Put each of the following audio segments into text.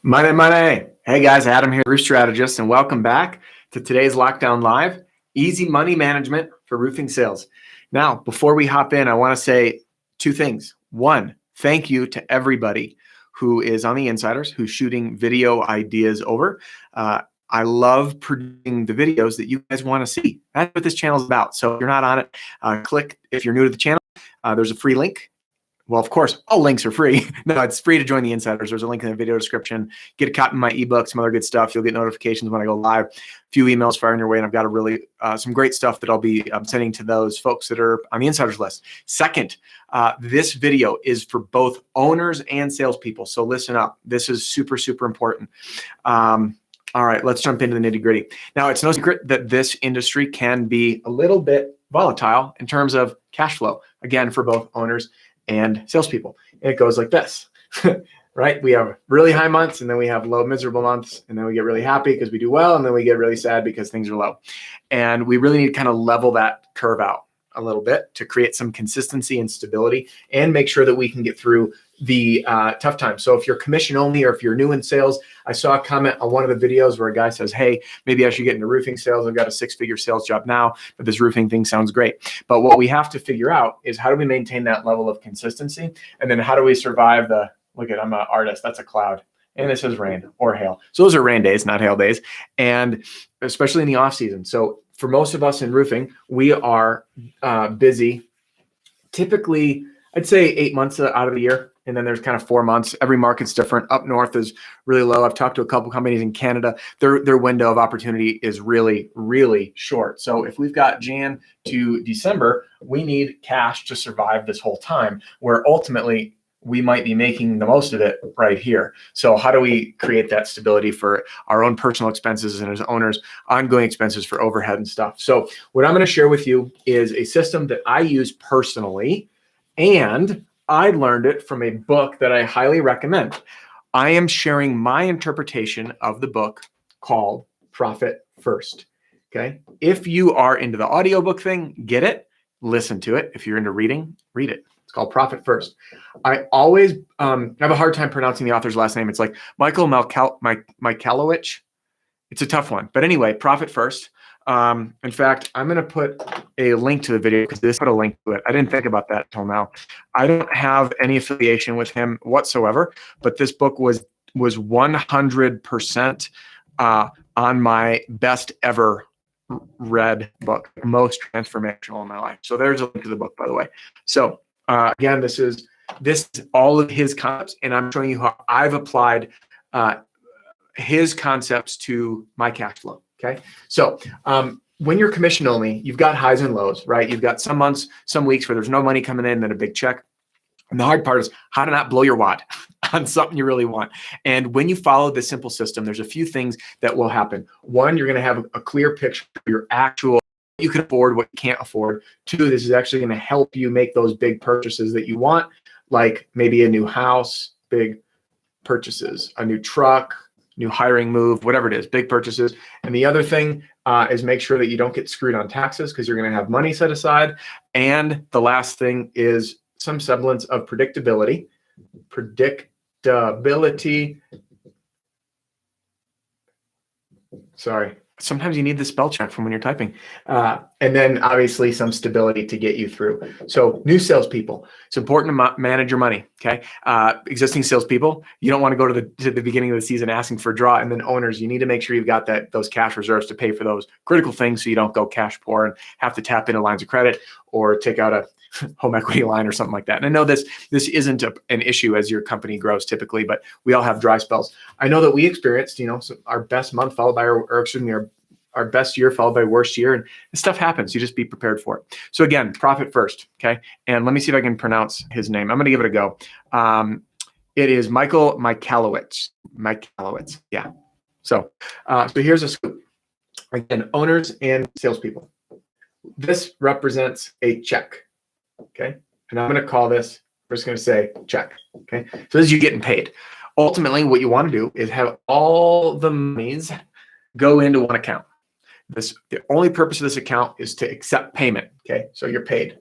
Money, money. Hey guys, Adam here, Roof Strategist, and welcome back to today's LockDown Live, easy money management for roofing sales. Now, before we hop in, I want to say two things. One, thank you to everybody who is on the Insiders, who's shooting video ideas over. I love producing the videos that you guys want to see. That's what this channel is about. So if you're not on it, click if you're new to the channel. There's a free link. Well, of course, all links are free. No, it's free to join the Insiders. There's a link in the video description. Get a copy of my ebook, some other good stuff. You'll get notifications when I go live. A few emails firing your way, and I've got a really some great stuff that I'll be sending to those folks that are on the Insiders list. Second, this video is for both owners and salespeople, so listen up. This is super, super important. All right, let's jump into the nitty-gritty. Now, it's no secret that this industry can be a little bit volatile in terms of cash flow, again, for both owners and salespeople. And it goes like this, right? We have really high months, and then we have low, miserable months, and then we get really happy because we do well, and then we get really sad because things are low. And we really need to kind of level that curve out a little bit to create some consistency and stability and make sure that we can get through the tough times. So if you're commission only or if you're new in sales, I saw a comment on one of the videos where a guy says, hey, maybe I should get into roofing sales. I've got a 6-figure sales job now, but this roofing thing sounds great. But what we have to figure out is how do we maintain that level of consistency? And then how do we survive the, look at, I'm an artist, that's a cloud. And this is rain or hail. So those are rain days, not hail days. And especially in the off season. So for most of us in roofing, we are busy, typically, I'd say 8 months out of the year. And then there's kind of 4 months. Every market's different. Up north is really low. I've talked to a couple companies in Canada. Their window of opportunity is really, really short. So if we've got Jan to December, we need cash to survive this whole time, where ultimately we might be making the most of it right here. So how do we create that stability for our own personal expenses and as owners, ongoing expenses for overhead and stuff? So what I'm going to share with you is a system that I use personally, and I learned it from a book that I highly recommend. I am sharing my interpretation of the book called Profit First. Okay. If you are into the audiobook thing, get it, listen to it. If you're into reading, read it. It's called Profit First. I always have a hard time pronouncing the author's last name. It's like Michael Michalowicz. It's a tough one. But anyway, Profit First. In fact, I'm going to put a link to the video because this put a link to it. I didn't think about that until now. I don't have any affiliation with him whatsoever, but this book was 100% on my best ever read book, most transformational in my life. So there's a link to the book, by the way. So again, this is all of his concepts, and I'm showing you how I've applied his concepts to my cash flow. Okay. So when you're commission only, you've got highs and lows, right? You've got some months, some weeks where there's no money coming in, then a big check. And the hard part is how to not blow your wad on something you really want. And when you follow this simple system, there's a few things that will happen. One, you're going to have a clear picture of your actual, what you can afford, what you can't afford. Two, this is actually going to help you make those big purchases that you want, like maybe a new house, big purchases, a new truck, new hiring move, whatever it is, big purchases. And the other thing is make sure that you don't get screwed on taxes because you're going to have money set aside. And the last thing is some semblance of predictability. Sorry. Sometimes you need the spell check from when you're typing. And then obviously some stability to get you through. So new salespeople, it's important to manage your money, okay? Existing salespeople, you don't want to go to the beginning of the season asking for a draw. And then owners, you need to make sure you've got those cash reserves to pay for those critical things so you don't go cash poor and have to tap into lines of credit or take out a home equity line or something like that. And I know this isn't an issue as your company grows typically, but we all have dry spells. I know that we experienced, our best month followed by our best year followed by worst year, and stuff happens. You just be prepared for it. So again, Profit First. Okay. And let me see if I can pronounce his name. I'm going to give it a go. It is Michael Michalowicz. Yeah. So here's a scoop. Again, owners and salespeople. This represents a check. Okay. And I'm going to call this, we're just going to say check. Okay. So this is you getting paid. Ultimately, what you want to do is have all the monies go into one account. The only purpose of this account is to accept payment. Okay. So you're paid.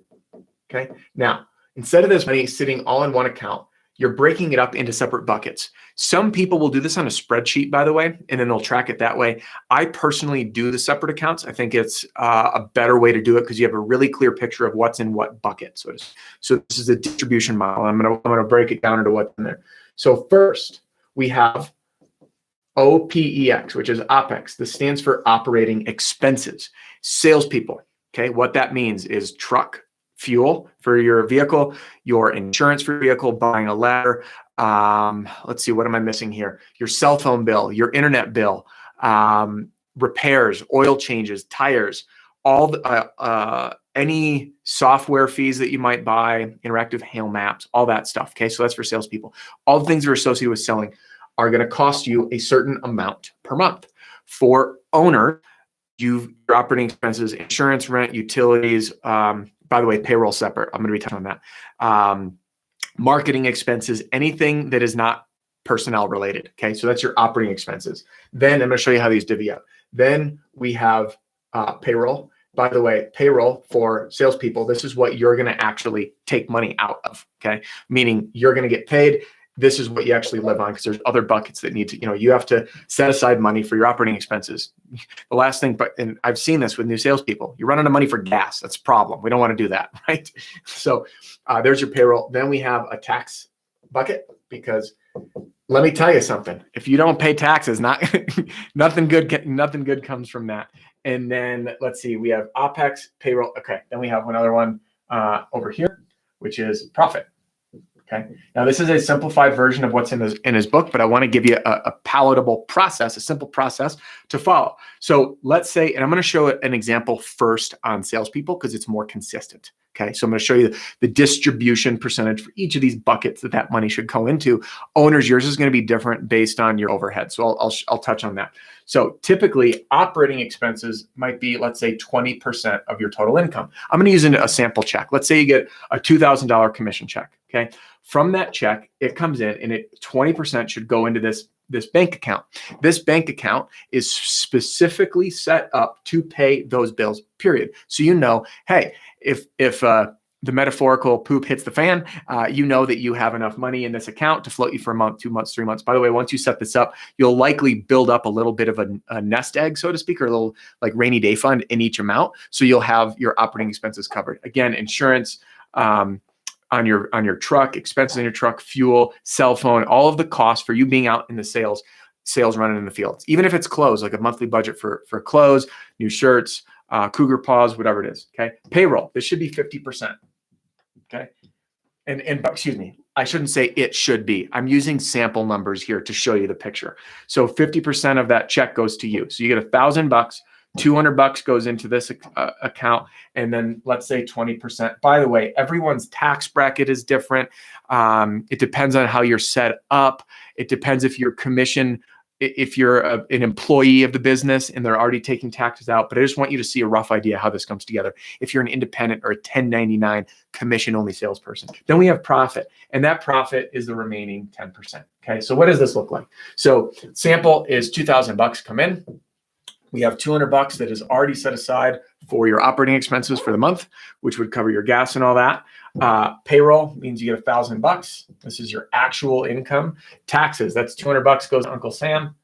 Okay. Now, instead of this money sitting all in one account, you're breaking it up into separate buckets. Some people will do this on a spreadsheet, by the way, and then they'll track it that way. I personally do the separate accounts. I think it's a better way to do it because you have a really clear picture of what's in what bucket. So this is a distribution model. I'm gonna break it down into what's in there. So first, we have OPEX, which is OPEX. This stands for operating expenses. Salespeople, okay? What that means is truck, fuel for your vehicle, your insurance for your vehicle, buying a ladder. Let's see, what am I missing here? Your cell phone bill, your internet bill, repairs, oil changes, tires, all the, any software fees that you might buy, interactive hail maps, all that stuff. Okay, so that's for salespeople. All the things that are associated with selling are going to cost you a certain amount per month. For owner, your operating expenses, insurance, rent, utilities. By the way, payroll separate. I'm going to be touching on that. Marketing expenses, anything that is not personnel related. Okay, so that's your operating expenses. Then I'm going to show you how these divvy up. Then we have payroll. By the way, payroll for salespeople, this is what you're going to actually take money out of. Okay, meaning you're going to get paid. This is what you actually live on because there's other buckets that need to, you have to set aside money for your operating expenses. The last thing, and I've seen this with new salespeople, you run out of money for gas. That's a problem. We don't want to do that, right? So there's your payroll. Then we have a tax bucket because let me tell you something. If you don't pay taxes, nothing good comes from that. And then let's see, we have OPEX, payroll. Okay, then we have another one over here, which is profit. Okay. Now this is a simplified version of what's in his book, but I want to give you a palatable process, a simple process to follow. So let's say, and I'm going to show an example first on salespeople because it's more consistent. Okay. So I'm going to show you the distribution percentage for each of these buckets that money should go into. Owners, yours is going to be different based on your overhead. So I'll touch on that. So typically operating expenses might be, let's say 20% of your total income. I'm going to use a sample check. Let's say you get a $2,000 commission check. Okay. From that check, it comes in and 20% should go into this bank account. This bank account is specifically set up to pay those bills, period. So hey, if the metaphorical poop hits the fan, that you have enough money in this account to float you for a month, 2 months, 3 months. By the way, once you set this up, you'll likely build up a little bit of a nest egg, so to speak, or a little like rainy day fund in each amount. So you'll have your operating expenses covered. Again, insurance, on your truck, expenses on your truck, fuel, cell phone, all of the costs for you being out in the sales running in the fields. Even if it's clothes, like a monthly budget for clothes, new shirts, cougar paws, whatever it is. Okay. Payroll, this should be 50%. Okay. And excuse me, I shouldn't say it should be. I'm using sample numbers here to show you the picture. So 50% of that check goes to you. So you get $1,000. $200 goes into this account, and then let's say 20%. By the way, everyone's tax bracket is different. It depends on how you're set up. It depends if you're if you're an employee of the business and they're already taking taxes out. But I just want you to see a rough idea how this comes together. If you're an independent or a 1099 commission-only salesperson, then we have profit, and that profit is the remaining 10%. Okay, so what does this look like? So sample is $2,000 come in. We have $200 that is already set aside for your operating expenses for the month, which would cover your gas and all that. Payroll means you get $1,000. This is your actual income. Taxes, that's $200 goes to Uncle Sam.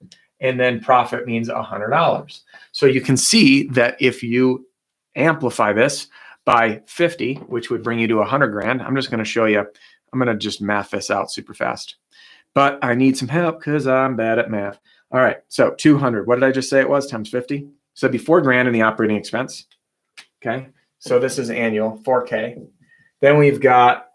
And then profit means $100. So you can see that if you amplify this by 50, which would bring you to 100 grand, I'm just going to show you, I'm going to just math this out super fast. But I need some help because I'm bad at math. All right, so 200, what did I just say it was, times 50? So it'd be 4 grand in the operating expense, okay? So this is annual, 4K. Then we've got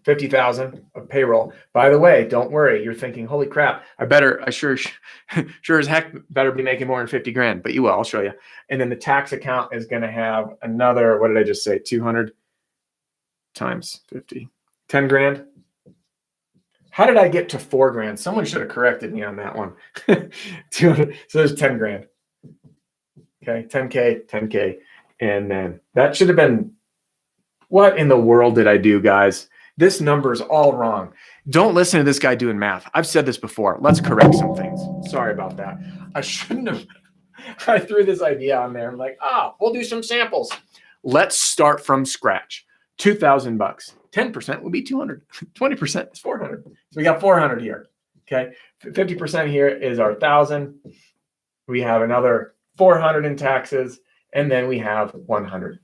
50,000 of payroll. By the way, don't worry, you're thinking, holy crap, I sure as heck better be making more than 50 grand, but you will, I'll show you. And then the tax account is gonna have another, what did I just say, 200 times 50, 10 grand. How did I get to 4 grand? Someone should have corrected me on that one. 200, so there's 10 grand. Okay, 10K, 10K. And then that should have been, what in the world did I do, guys? This number is all wrong. Don't listen to this guy doing math. I've said this before. Let's correct some things. Sorry about that. I shouldn't have. I threw this idea on there. I'm like, we'll do some samples. Let's start from scratch. $2,000. 10% will be 200. 20% is 400. So we got 400 here. Okay. 50% here is our 1,000. We have another 400 in taxes, and then we have 100.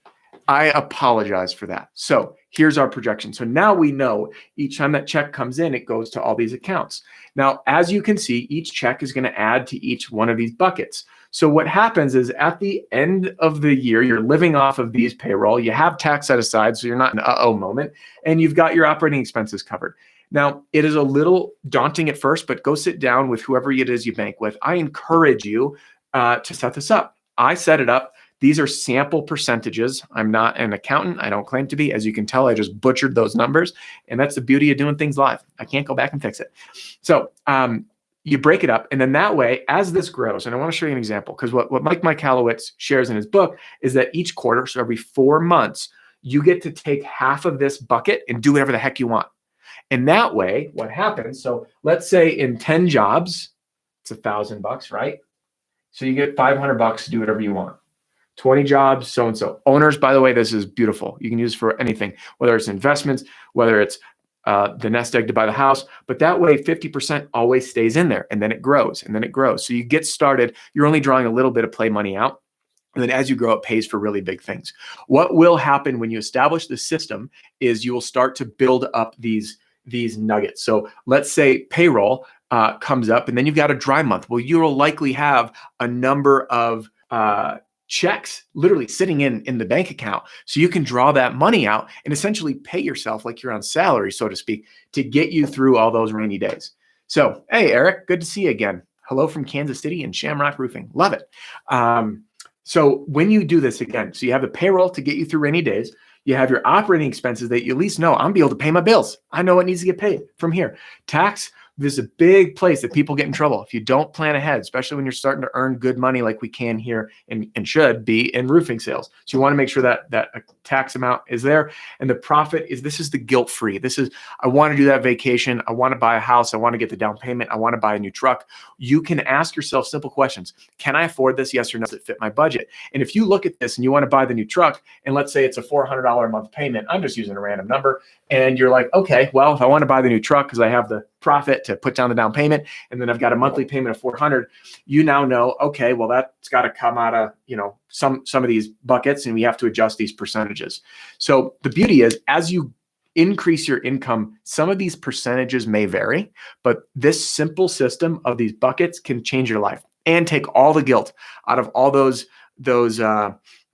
I apologize for that. So here's our projection. So now we know each time that check comes in, it goes to all these accounts. Now, as you can see, each check is going to add to each one of these buckets. So what happens is at the end of the year, you're living off of these payroll, you have tax set aside, so you're not in an uh-oh moment, and you've got your operating expenses covered. Now, it is a little daunting at first, but go sit down with whoever it is you bank with. I encourage you to set this up. I set it up. These are sample percentages. I'm not an accountant. I don't claim to be. As you can tell, I just butchered those numbers. And that's the beauty of doing things live. I can't go back and fix it. So you break it up. And then that way, as this grows, and I want to show you an example, because what Mike Michalowicz shares in his book is that each quarter, so every 4 months, you get to take half of this bucket and do whatever the heck you want. And that way, what happens, so let's say in 10 jobs, it's $1,000, right? So you get $500 to do whatever you want. 20 jobs, so-and-so. Owners, by the way, this is beautiful. You can use for anything, whether it's investments, whether it's the nest egg to buy the house, but that way 50% always stays in there, and then it grows, and then it grows. So you get started, you're only drawing a little bit of play money out, and then as you grow, it pays for really big things. What will happen when you establish the system is you will start to build up these nuggets. So let's say payroll comes up, and then you've got a dry month. Well, you will likely have a number of checks literally sitting in the bank account. So you can draw that money out and essentially pay yourself like you're on salary, so to speak, to get you through all those rainy days. So, hey, Eric, good to see you again. Hello from Kansas City and Shamrock Roofing. Love it. So when you do this again, so you have the payroll to get you through rainy days, you have your operating expenses that you at least know, I'm be able to pay my bills. I know what needs to get paid from here. Tax, this is a big place that people get in trouble if you don't plan ahead, especially when you're starting to earn good money like we can here and should be in roofing sales. So you want to make sure that a tax amount is there. And the profit is, this is the guilt-free. This is, I want to do that vacation. I want to buy a house. I want to get the down payment. I want to buy a new truck. You can ask yourself simple questions. Can I afford this? Yes or no? Does it fit my budget? And if you look at this and you want to buy the new truck, and let's say it's a $400 a month payment, I'm just using a random number, and you're like, okay, well, if I want to buy the new truck because I have the profit to put down the down payment, and then I've got a monthly payment of $400, you now know, okay, well, that's got to come out of, some of these buckets, and we have to adjust these percentages. So the beauty is, as you increase your income, some of these percentages may vary, but this simple system of these buckets can change your life and take all the guilt out of all those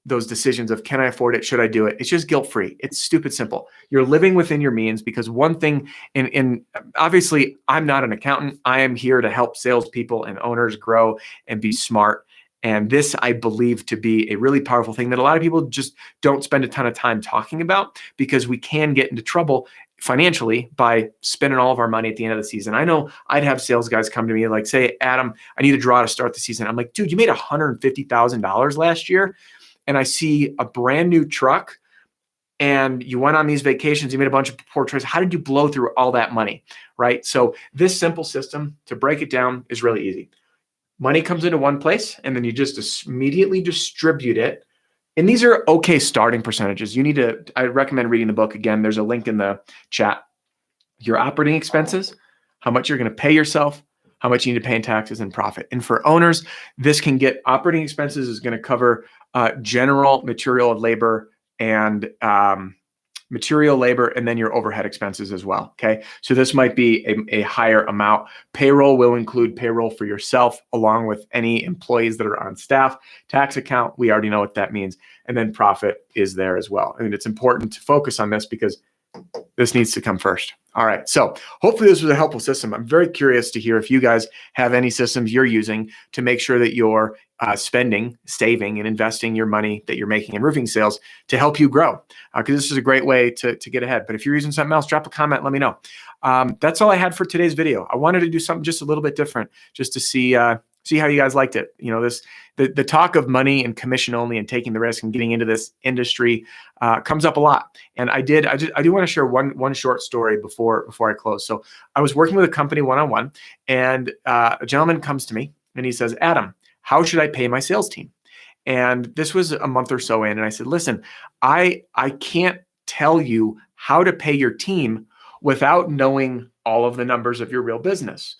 decisions of, can I afford it? Should I do it? It's just guilt-free. It's stupid simple. You're living within your means, because one thing, and obviously I'm not an accountant. I am here to help salespeople and owners grow and be smart. And this, I believe, to be a really powerful thing that a lot of people just don't spend a ton of time talking about, because we can get into trouble financially by spending all of our money at the end of the season. I know I'd have sales guys come to me like, say, Adam, I need a draw to start the season. I'm like, dude, you made $150,000 last year. And I see a brand new truck, and you went on these vacations, you made a bunch of poor choices. How did you blow through all that money, right? So this simple system, to break it down, is really easy. Money comes into one place, and then you just immediately distribute it. And these are okay starting percentages. I recommend reading the book again. There's a link in the chat. Your operating expenses, how much you're going to pay yourself, how much you need to pay in taxes and profit. And for owners, this can get, operating expenses is going to cover general material and labor, and then your overhead expenses as well. Okay. So this might be a higher amount. Payroll will include payroll for yourself, along with any employees that are on staff. Tax account, we already know what that means. And then profit is there as well. I mean, it's important to focus on this because this needs to come first. All right. So hopefully this was a helpful system. I'm very curious to hear if you guys have any systems you're using to make sure that you're spending, saving, and investing your money that you're making in roofing sales to help you grow. Because this is a great way to get ahead. But if you're using something else, drop a comment, let me know. That's all I had for today's video. I wanted to do something just a little bit different, just to see how you guys liked it. The talk of money and commission only and taking the risk and getting into this industry comes up a lot. And I do want to share one short story before I close. So I was working with a company one-on-one, and a gentleman comes to me and he says, Adam, how should I pay my sales team? And this was a month or so in, and I said, listen, I can't tell you how to pay your team without knowing all of the numbers of your real business.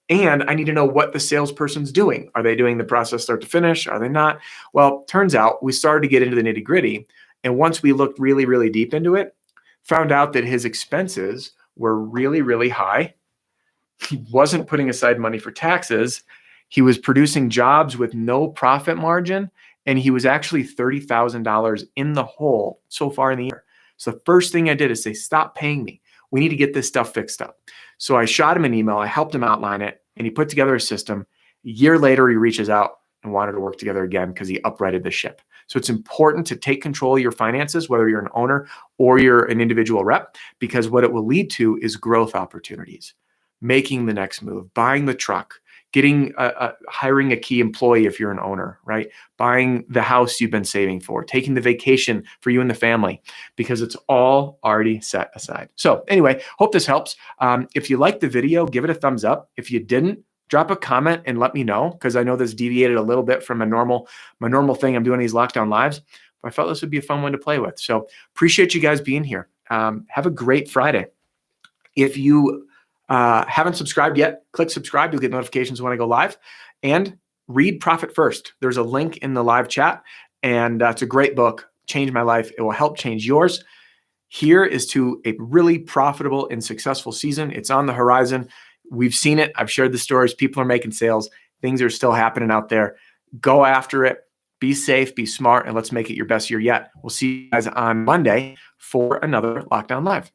And I need to know what the salesperson's doing. Are they doing the process start to finish? Are they not? Well, turns out we started to get into the nitty gritty. And once we looked really, really deep into it, found out that his expenses were really, really high. He wasn't putting aside money for taxes. He was producing jobs with no profit margin, and he was actually $30,000 in the hole so far in the year. So the first thing I did is say, stop paying me. We need to get this stuff fixed up. So I shot him an email. I helped him outline it, and he put together a system. A year later, he reaches out and wanted to work together again because he uprighted the ship. So it's important to take control of your finances, whether you're an owner or you're an individual rep, because what it will lead to is growth opportunities, making the next move, buying the truck, hiring a key employee if you're an owner, right? Buying the house you've been saving for, taking the vacation for you and the family, because it's all already set aside. So anyway, hope this helps. If you liked the video, give it a thumbs up. If you didn't, drop a comment and let me know, because I know this deviated a little bit from my normal thing. I'm doing these lockdown lives, but I felt this would be a fun one to play with. So appreciate you guys being here. Have a great Friday. If you haven't subscribed yet, click subscribe. You'll get notifications when I go live. And read Profit First. There's a link in the live chat, and it's a great book. Changed my life. It will help change yours. Here is to a really profitable and successful season. It's on the horizon. We've seen it. I've shared the stories. People are making sales. Things are still happening out there. Go after it. Be safe, be smart, and let's make it your best year yet. We'll see you guys on Monday for another Lockdown Live.